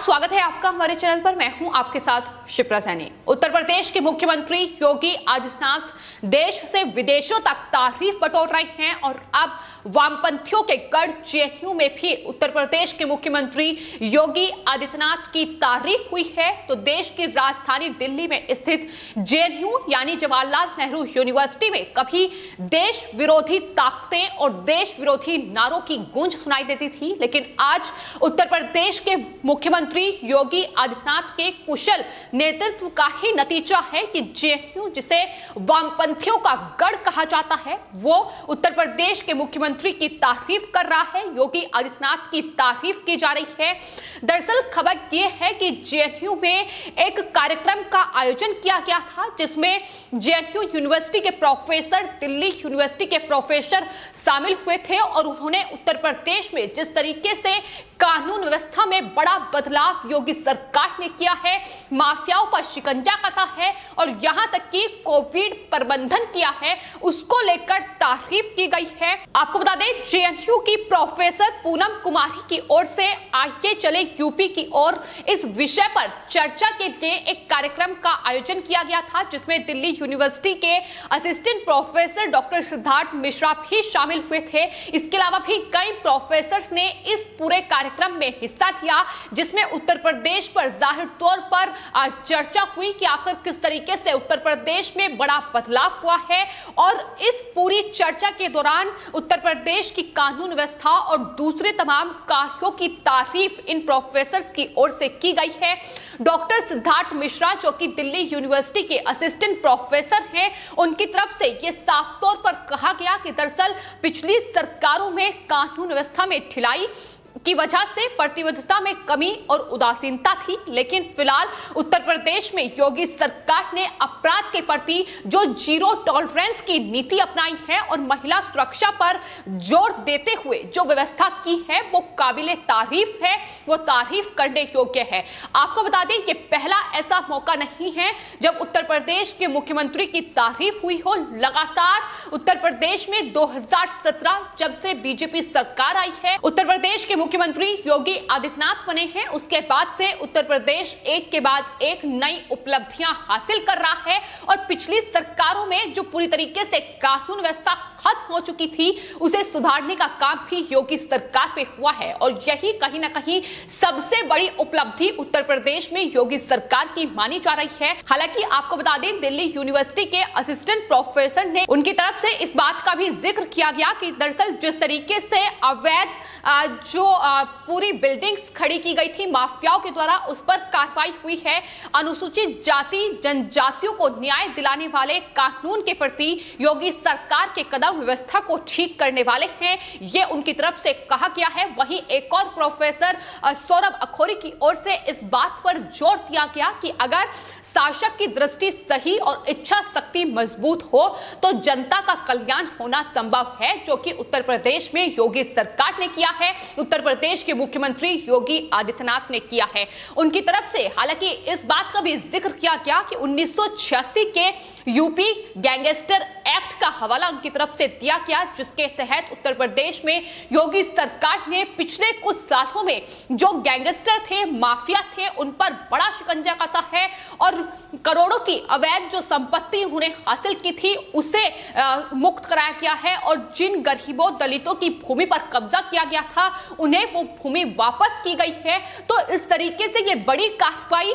स्वागत है आपका हमारे चैनल पर। मैं हूं आपके साथ शिप्रा सैनी। उत्तर प्रदेश के मुख्यमंत्री योगी आदित्यनाथ देश से विदेशों तक तारीफ बटोर रहे हैं और अब वामपंथियों के गढ़ जेएनयू में भी उत्तर प्रदेश के मुख्यमंत्री योगी आदित्यनाथ की तारीफ हुई है। तो देश की राजधानी दिल्ली में स्थित जेएनयू यानी जवाहरलाल नेहरू यूनिवर्सिटी में कभी देश विरोधी ताकतें और देश विरोधी नारों की गूंज सुनाई देती थी, लेकिन आज उत्तर प्रदेश के मुख्यमंत्री योगी आदित्यनाथ के कुशल नेतृत्व का ही नतीजा है कि जेएनयू जिसे वामपंथियों का गढ़ कहा जाता है, वो उत्तर प्रदेश के मुख्यमंत्री की तारीफ कर रहा है। योगी आदित्यनाथ की तारीफ की जा रही है। दरअसल खबर यह है कि जेएनयू में एक कार्यक्रम का आयोजन किया गया था जिसमें जेएनयू यूनिवर्सिटी के प्रोफेसर, दिल्ली यूनिवर्सिटी के प्रोफेसर शामिल हुए थे और उन्होंने उत्तर प्रदेश में जिस तरीके से कानून व्यवस्था में बड़ा बदलाव योगी सरकार ने किया है, माफियाओं पर शिकंजा कसा है और यहां तक कि कोविड प्रबंधन किया है, उसको लेकर तारीफ की गई है। आपको बता दें, जेएनयू की प्रोफेसर पूनम कुमारी की ओर से आइए चले यूपी की ओर इस विषय पर चर्चा के लिए एक कार्यक्रम का आयोजन किया गया था जिसमें दिल्ली यूनिवर्सिटी के assistant professor doctor Siddharth Mishra भी शामिल हुए थे। इसके अलावा भी कई प्रोफेसर ने इस पूरे कार्यक्रम में हिस्सा लिया जिसमें उत्तर प्रदेश पर जाहिर तौर पर चर्चा हुई कि आखिर किस तरीके से उत्तर प्रदेश में बड़ा बदलाव हुआ है। और इस पूरी चर्चा के दौरान उत्तर प्रदेश की कानून व्यवस्था और दूसरे तमाम कार्यों की तारीफ इन प्रोफेसर्स की ओर से की गई है। डॉक्टर सिद्धार्थ मिश्रा जो कि दिल्ली यूनिवर्सिटी के असिस्टेंट प्रोफेसर हैं, उनकी तरफ से यह साफ तौर पर कहा गया कि दरअसल पिछली सरकारों में कानून व्यवस्था में ढिलाई की वजह से प्रतिबद्धता में कमी और उदासीनता थी, लेकिन फिलहाल उत्तर प्रदेश में योगी सरकार ने अपराध के प्रति जो जीरो टॉलरेंस की नीति अपनाई है और महिला सुरक्षा पर जोर देते हुए जो व्यवस्था की है वो काबिले तारीफ है, वो तारीफ करने योग्य है। आपको बता दें कि पहला ऐसा मौका नहीं है जब उत्तर प्रदेश के मुख्यमंत्री की तारीफ हुई हो। लगातार उत्तर प्रदेश में 2017 जब से बीजेपी सरकार आई है, उत्तर प्रदेश के मुख्यमंत्री योगी आदित्यनाथ बने हैं, उसके बाद से उत्तर प्रदेश एक के बाद एक नई उपलब्धियां हासिल कर रहा है और पिछली सरकारों में जो पूरी तरीके से कानून व्यवस्था खत्म हो चुकी थी उसे सुधारने का काम भी योगी सरकार पे हुआ है और यही कहीं ना कहीं सबसे बड़ी उपलब्धि उत्तर प्रदेश में योगी सरकार की मानी जा रही है। हालांकि आपको बता दें, दिल्ली यूनिवर्सिटी के असिस्टेंट प्रोफेसर ने उनकी तरफ से इस बात का भी जिक्र किया गया कि दरअसल जिस तरीके से अवैध जो पूरी बिल्डिंग्स खड़ी की गई थी माफियाओं के द्वारा, उस पर कार्रवाई हुई है। अनुसूचित जाति जनजातियों को न्याय दिलाने वाले कानून के प्रति योगी सरकार के कदम व्यवस्था को ठीक करने वाले हैं, ये उनकी तरफ से कहा गया है। वहीं एक और प्रोफेसर सौरभ अखौरी की ओर से इस बात पर जोर दिया गया कि अगर शासक की दृष्टि सही और इच्छा शक्ति मजबूत हो तो जनता का कल्याण होना संभव है, जो कि उत्तर प्रदेश में योगी सरकार ने किया है, उत्तर प्रदेश के मुख्यमंत्री योगी आदित्यनाथ ने किया है। उनकी तरफ से हालांकि इस बात का भी जिक्र किया गया कि 1986 के यूपी गैंगस्टर एक्ट का हवाला उनकी तरफ से दिया गया जिसके तहत उत्तर प्रदेश में योगी सरकार ने पिछले कुछ सालों में जो गैंगस्टर थे, माफिया थे, उन पर बड़ा शिकंजा कसा है और करोड़ों की अवैध जो संपत्ति उन्होंने हासिल की थी उसे मुक्त कराया गया है और जिन गरीबों दलितों की भूमि पर कब्जा किया गया था उन्हें वो भूमि वापस की गई है। तो इस तरीके से ये बड़ी कार्रवाई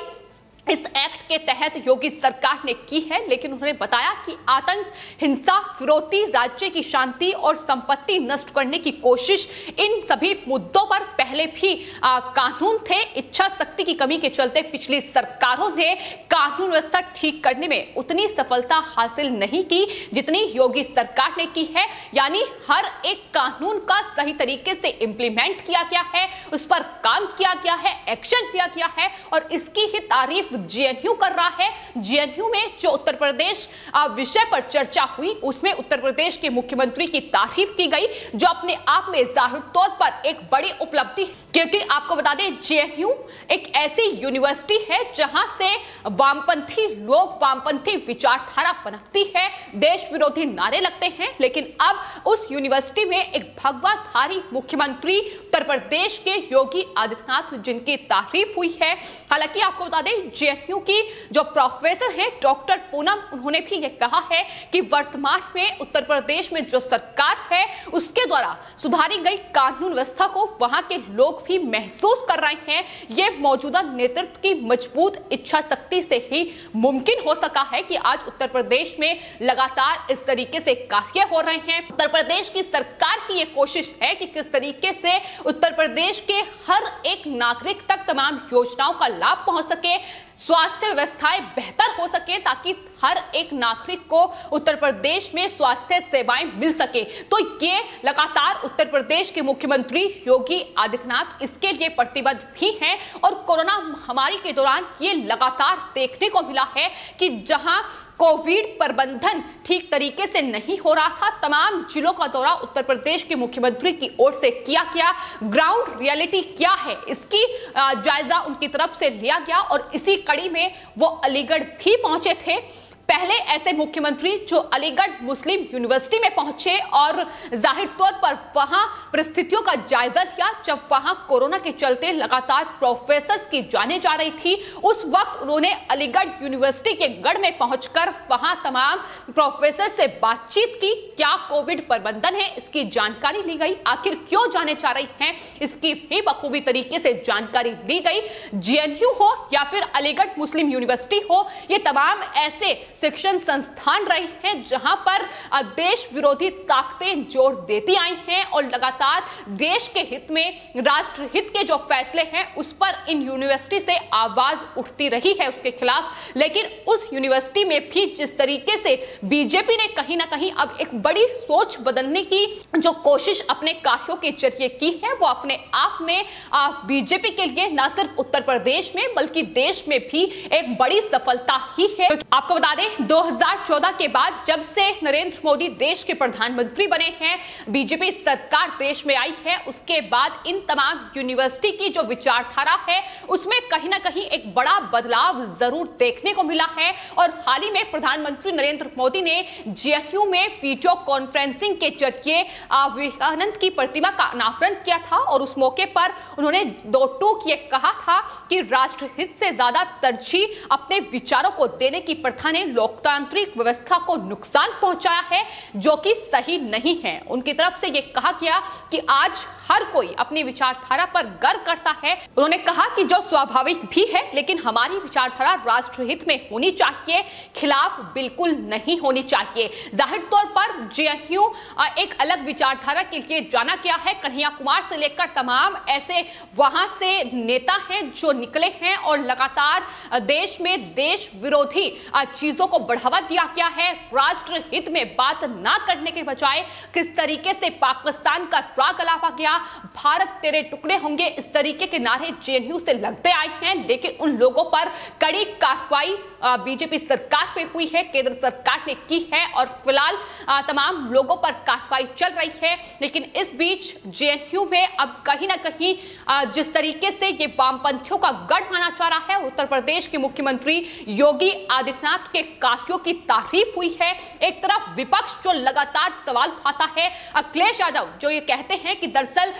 इस एक्ट के तहत योगी सरकार ने की है, लेकिन उन्होंने बताया कि आतंक, हिंसा, फिरौती, राज्य की शांति और संपत्ति नष्ट करने की कोशिश, इन सभी मुद्दों पर पहले भी कानून थे। इच्छा शक्ति की कमी के चलते पिछली सरकारों ने कानून व्यवस्था ठीक करने में उतनी सफलता हासिल नहीं की जितनी योगी सरकार ने की है। यानी हर एक कानून का सही तरीके से इंप्लीमेंट किया गया है, उस पर काम किया गया है, एक्शन लिया गया है और इसकी ही तारीफ जेएनयू कर रहा है। जेएनयू में जो उत्तर प्रदेश विषय पर चर्चा हुई उसमें उत्तर प्रदेश के मुख्यमंत्री की तारीफ की गई, जो अपने आप में जाहिर तौर पर एक बड़ी उपलब्धि, क्योंकि आपको बता दें जेएनयू एक ऐसी यूनिवर्सिटी है जहां से वामपंथी लोग वामपंथी विचारधारा पनपती है, देश विरोधी नारे लगते हैं। लेकिन अब उस यूनिवर्सिटी में एक भगवाधारी मुख्यमंत्री उत्तर प्रदेश के योगी आदित्यनाथ, जिनकी तारीफ हुई है। हालांकि आपको बता दें जेएनयू की जो प्रोफेसर हैं डॉक्टर पूनम, उन्होंने भी यह कहा है कि वर्तमान में उत्तर प्रदेश में जो सरकार है उसके द्वारा सुधारी गई कानून व्यवस्था को वहां के लोग भी महसूस कर रहे हैं। यह मौजूदा नेतृत्व की मजबूत इच्छा शक्ति से ही मुमकिन हो सका है कि आज उत्तर प्रदेश में लगातार इस तरीके से कार्य हो रहे हैं। उत्तर प्रदेश की सरकार की यह कोशिश है कि किस तरीके से उत्तर प्रदेश के हर एक नागरिक तक तमाम योजनाओं का लाभ पहुंच सके, स्वास्थ्य व्यवस्थाएं बेहतर हो सके, ताकि हर एक नागरिक को उत्तर प्रदेश में स्वास्थ्य सेवाएं मिल सके। तो ये लगातार उत्तर प्रदेश के मुख्यमंत्री योगी आदित्यनाथ इसके लिए प्रतिबद्ध भी हैं। और कोरोना महामारी के दौरान ये लगातार देखने को मिला है कि जहां कोविड प्रबंधन ठीक तरीके से नहीं हो रहा था, तमाम जिलों का दौरा उत्तर प्रदेश के मुख्यमंत्री की ओर से किया गया। ग्राउंड रियलिटी क्या है इसकी जायजा उनकी तरफ से लिया गया और इसी कड़ी में वो अलीगढ़ भी पहुंचे थे। पहले ऐसे मुख्यमंत्री जो अलीगढ़ मुस्लिम यूनिवर्सिटी में पहुंचे और जाहिर तौर पर वहां परिस्थितियों का जायजा लिया, जब वहां कोरोना के चलते लगातार प्रोफेसर्स की जाने जा रही थी। उस वक्त उन्होंने अलीगढ़ यूनिवर्सिटी के गढ़ में पहुंचकर वहां तमाम प्रोफेसर से बातचीत की। क्या कोविड प्रबंधन है इसकी जानकारी ली गई, आखिर क्यों जाने जा रही हैं इसकी भी बखूबी तरीके से जानकारी ली गई। जेएनयू हो या फिर अलीगढ़ मुस्लिम यूनिवर्सिटी हो, ये तमाम ऐसे शिक्षण संस्थान रहे हैं जहां पर देश विरोधी ताकतें जोर देती आई हैं और लगातार देश के हित में, राष्ट्र हित के जो फैसले हैं उस पर इन यूनिवर्सिटी से आवाज उठती रही है उसके खिलाफ। लेकिन उस यूनिवर्सिटी में भी जिस तरीके से बीजेपी ने कहीं ना कहीं अब एक बड़ी सोच बदलने की जो कोशिश अपने कार्यों के जरिए की है, वो अपने आप में बीजेपी के लिए न सिर्फ उत्तर प्रदेश में बल्कि देश में भी एक बड़ी सफलता ही है। आपको बता दें 2014 के बाद जब से नरेंद्र मोदी देश के प्रधानमंत्री बने हैं, बीजेपी सरकार देश में आई है, उसके बाद इन तमाम यूनिवर्सिटी की जो विचारधारा है उसमें कहीं ना कहीं एक बड़ा बदलाव जरूर देखने को मिला है। और हाल ही में प्रधानमंत्री नरेंद्र मोदी ने जेएनयू में वीडियो कॉन्फ्रेंसिंग के जरिए विवेकानंद की प्रतिमा का अनावरण किया था और उस मौके पर उन्होंने दो टूक ये कहा था कि राष्ट्र हित से ज्यादा तरजीह अपने विचारों को देने की प्रथा ने लोकतांत्रिक व्यवस्था को नुकसान पहुंचाया है, जो कि सही नहीं है। उनकी तरफ से यह कहा गया कि आज हर कोई अपनी विचारधारा पर गर्व करता है। उन्होंने कहा कि जो स्वाभाविक भी है, लेकिन हमारी विचारधारा राष्ट्र हित में होनी चाहिए, खिलाफ बिल्कुल नहीं होनी चाहिए। जाहिर तौर पर जेएनयू एक अलग विचारधारा के लिए जाना गया है। कन्हैया कुमार से लेकर तमाम ऐसे वहां से नेता हैं जो निकले हैं और लगातार देश में देश विरोधी चीजों को बढ़ावा दिया गया है। राष्ट्र हित में बात ना करने के बजाय किस तरीके से पाकिस्तान का राग अलावा गया, भारत तेरे टुकड़े होंगे, इस तरीके के नारे जेएनयू से लगते आए हैं। लेकिन उन लोगों पर कड़ी कार्रवाई बीजेपी सरकार पे हुई है, केंद्र सरकार ने की है और फिलहाल तमाम लोगों पर कार्रवाई चल रही है। लेकिन इस बीच जेएनयू में अब कहीं ना कहीं जिस तरीके से ये वामपंथियों का गढ़ माना जा रहा है, उत्तर प्रदेश के मुख्यमंत्री योगी आदित्यनाथ के कार्यों की तारीफ हुई है। एक तरफ विपक्ष जो लगातार सवाल उठाता है, अखिलेश यादव जो ये कहते हैं कि दरअसल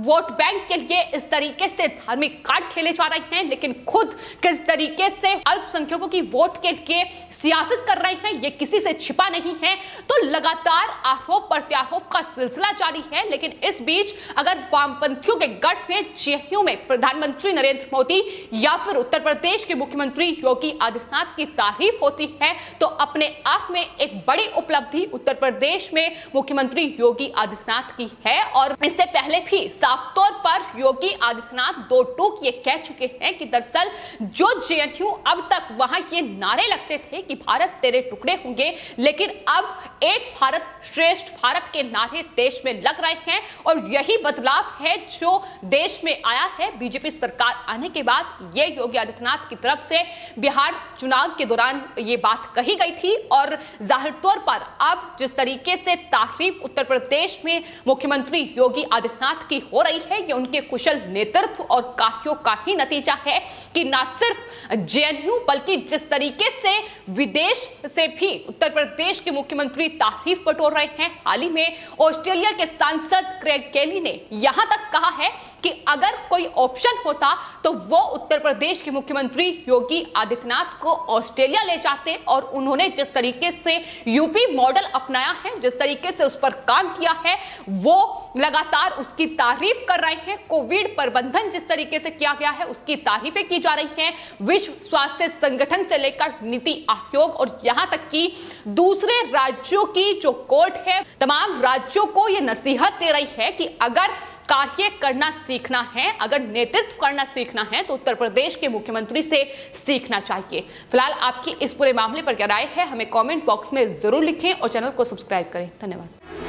वोट बैंक के लिए इस तरीके से धार्मिक कार्ड खेले जा रहे हैं, लेकिन खुद किस तरीके से अल्पसंख्यकों की वोट के लिए सियासत कर रहे हैं, ये किसी से छिपा नहीं है। तो लगातार आरोप प्रत्यारोप का सिलसिला जारी है। लेकिन इस बीच अगर वामपंथियों के गढ़ में जेएनयू में प्रधानमंत्री नरेंद्र मोदी या फिर उत्तर प्रदेश के मुख्यमंत्री योगी आदित्यनाथ की तारीफ होती होती है तो अपने आप में एक बड़ी उपलब्धि उत्तर प्रदेश में मुख्यमंत्री योगी आदित्यनाथ की है। और इससे पहले भी साफ तौर पर योगी आदित्यनाथ दो टूक ये कह चुके हैं कि दरअसल जो जेएनयू अब तक वहां ये नारे लगते थे कि भारत तेरे टुकड़े होंगे, लेकिन अब एक भारत श्रेष्ठ भारत के नारे देश में लग रहे हैं। और यही बदलाव है जो देश में आया है बीजेपी सरकार आने के बाद। ये योगी आदित्यनाथ की तरफ से बिहार चुनाव के दौरान ये बात कही गई थी और जाहिर तौर पर अब जिस तरीके से तारीफ उत्तर प्रदेश में मुख्यमंत्री योगी आदित्यनाथ की हो रही है, ये उनके कुशल नेतृत्व और कार्यों का ही नतीजा है कि न सिर्फ जेएनयू बल्कि जिस तरीके से विदेश से भी उत्तर प्रदेश के मुख्यमंत्री तारीफ बटोर रहे हैं। हाल ही में ऑस्ट्रेलिया के सांसद क्रेग केली ने यहां तक कहा है कि अगर कोई ऑप्शन होता तो वो उत्तर प्रदेश के मुख्यमंत्री योगी आदित्यनाथ को ऑस्ट्रेलिया ले जाते। और उन्होंने जिस तरीके से यूपी मॉडल अपनाया है, जिस तरीके से उस पर काम किया है, वो लगातार उसकी तारीफ कर रहे हैं। कोविड प्रबंधन जिस तरीके से किया गया है उसकी तारीफें की जा रही हैं। विश्व स्वास्थ्य संगठन से लेकर नीति आयोग और यहां तक कि दूसरे राज्यों की जो कोर्ट है, तमाम राज्यों को यह नसीहत दे रही है कि अगर कार्य करना सीखना है, अगर नेतृत्व करना सीखना है तो उत्तर प्रदेश के मुख्यमंत्री से सीखना चाहिए। फिलहाल आपकी इस पूरे मामले पर क्या राय है हमें कमेंट बॉक्स में जरूर लिखें और चैनल को सब्सक्राइब करें। धन्यवाद।